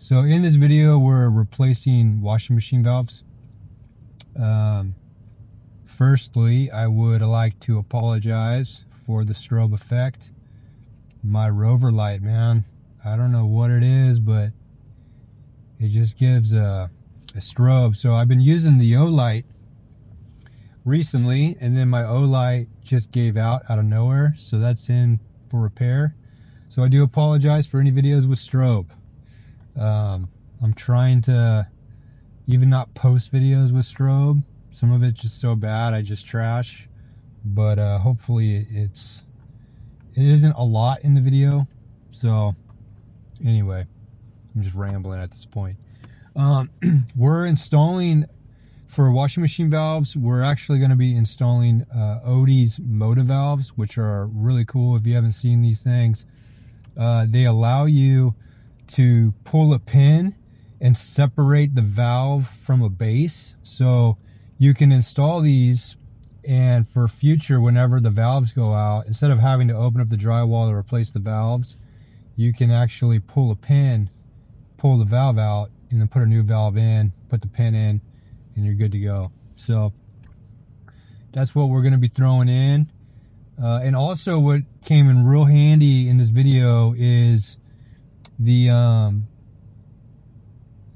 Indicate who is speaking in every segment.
Speaker 1: So in this video, we're replacing washing machine valves. Firstly, I would like to apologize for the strobe effect. My Rover light, man, I don't know what it is, but it just gives a strobe. So I've been using the O-Light recently, and then my O-Light just gave out of nowhere, so that's in for repair. So I do apologize for any videos with strobe. I'm trying to even not post videos with strobe. Some of it's just so bad I just trash, but hopefully it isn't a lot in the video. So anyway, I'm just rambling at this point. We're installing, for washing machine valves, we're actually going to be installing Otis Motive valves, which are really cool. If you haven't seen these things, they allow you to pull a pin and separate the valve from a base. So you can install these, and for future, whenever the valves go out, instead of having to open up the drywall to replace the valves, you can actually pull a pin, pull the valve out, and then put a new valve in, put the pin in, and you're good to go. So that's what we're going to be throwing in. And also what came in real handy in this video is the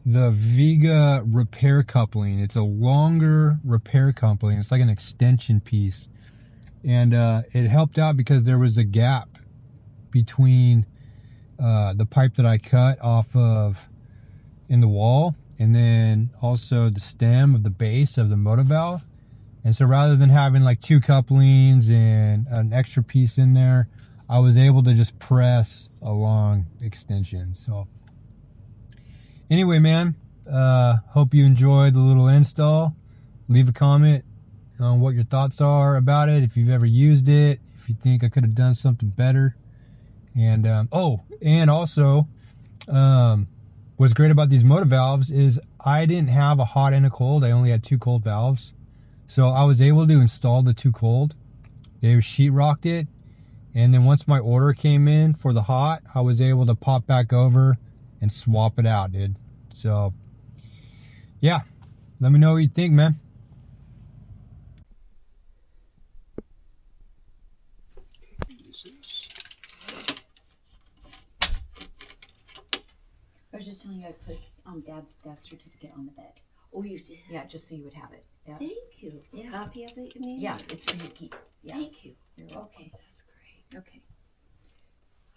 Speaker 1: Viga repair coupling. It's a longer repair coupling. It's like an extension piece. And it helped out because there was a gap between the pipe that I cut off of in the wall, and then also the stem of the base of the motor valve. And so rather than having like two couplings and an extra piece in there, I was able to just press a long extension. So anyway, man, hope you enjoyed the little install. Leave a comment on what your thoughts are about it, if you've ever used it, if you think I could have done something better. And and also what's great about these motor valves is I didn't have a hot and a cold. I only had two cold valves. So I was able to install the two cold. They sheetrocked it. And then once my order came in for the hot, I was able to pop back over and swap it out, dude. So yeah, let me know what you think, man.
Speaker 2: I was just telling you I put Dad's death certificate on the bed.
Speaker 3: Oh, you did?
Speaker 2: Yeah, just so you would have it. Yeah.
Speaker 3: Thank you.
Speaker 2: Yeah.
Speaker 3: Copy of it, you mean?
Speaker 2: Yeah, it's for you to keep. Yeah.
Speaker 3: Thank you.
Speaker 2: You're welcome.
Speaker 3: Okay, that's great.
Speaker 2: Okay.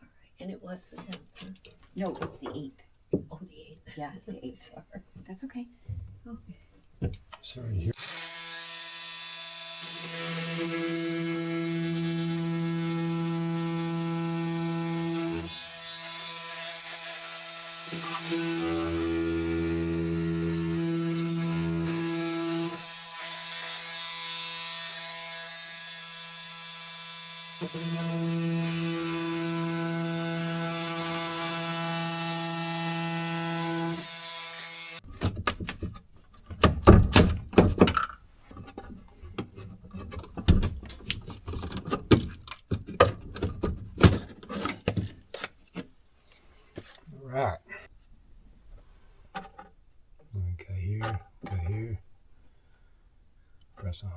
Speaker 3: All right. And it was the 10th, huh?
Speaker 2: No, it's the 8th.
Speaker 3: Oh, the 8th.
Speaker 2: Yeah, the 8th.
Speaker 3: Sorry.
Speaker 2: That's okay.
Speaker 3: Okay.
Speaker 1: Sorry to hear. Right. Go here, press on.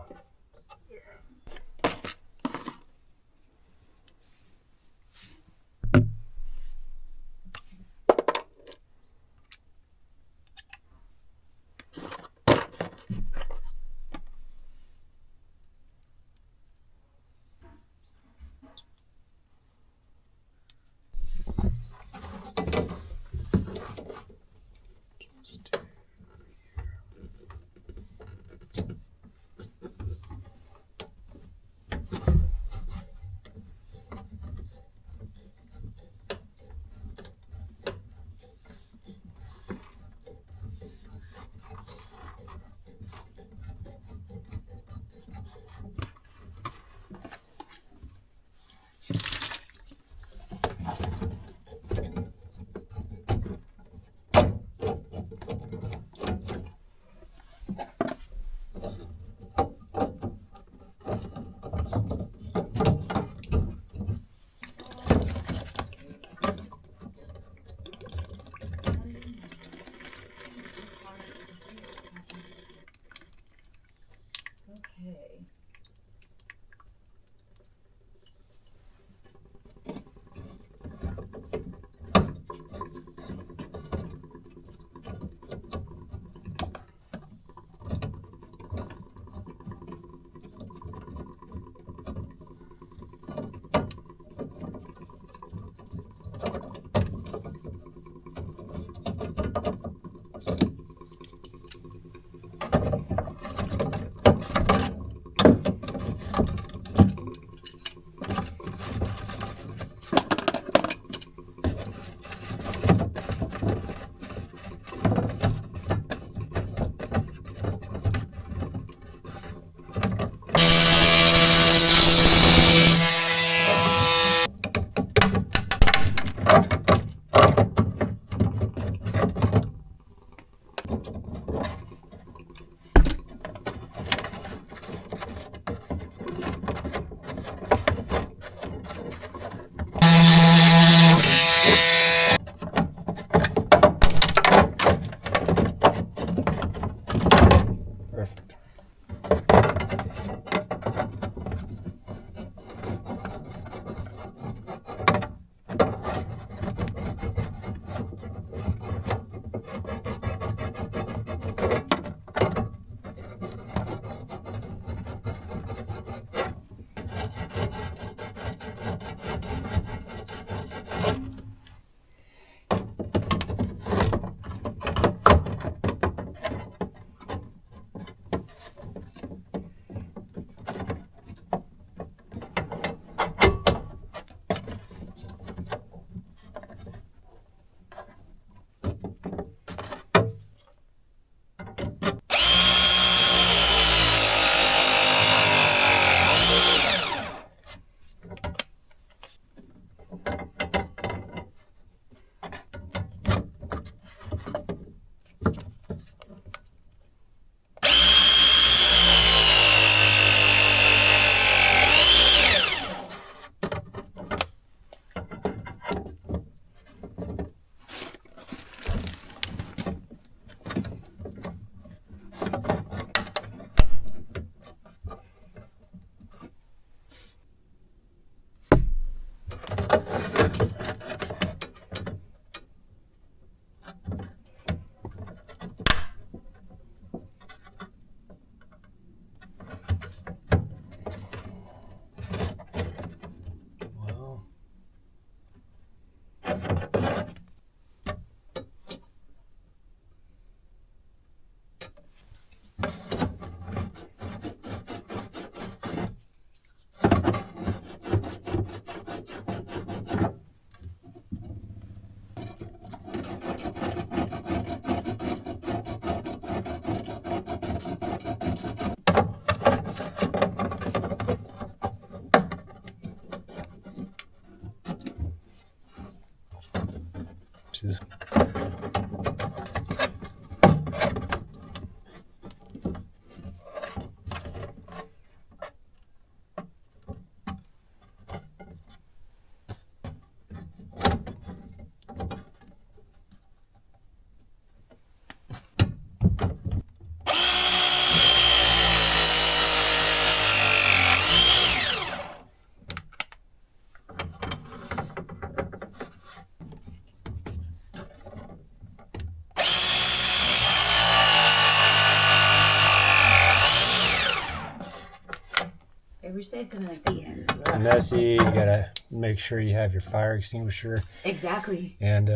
Speaker 2: they had something like that. Yeah.
Speaker 1: messy. You gotta make sure you have your fire extinguisher.
Speaker 2: Exactly.
Speaker 1: And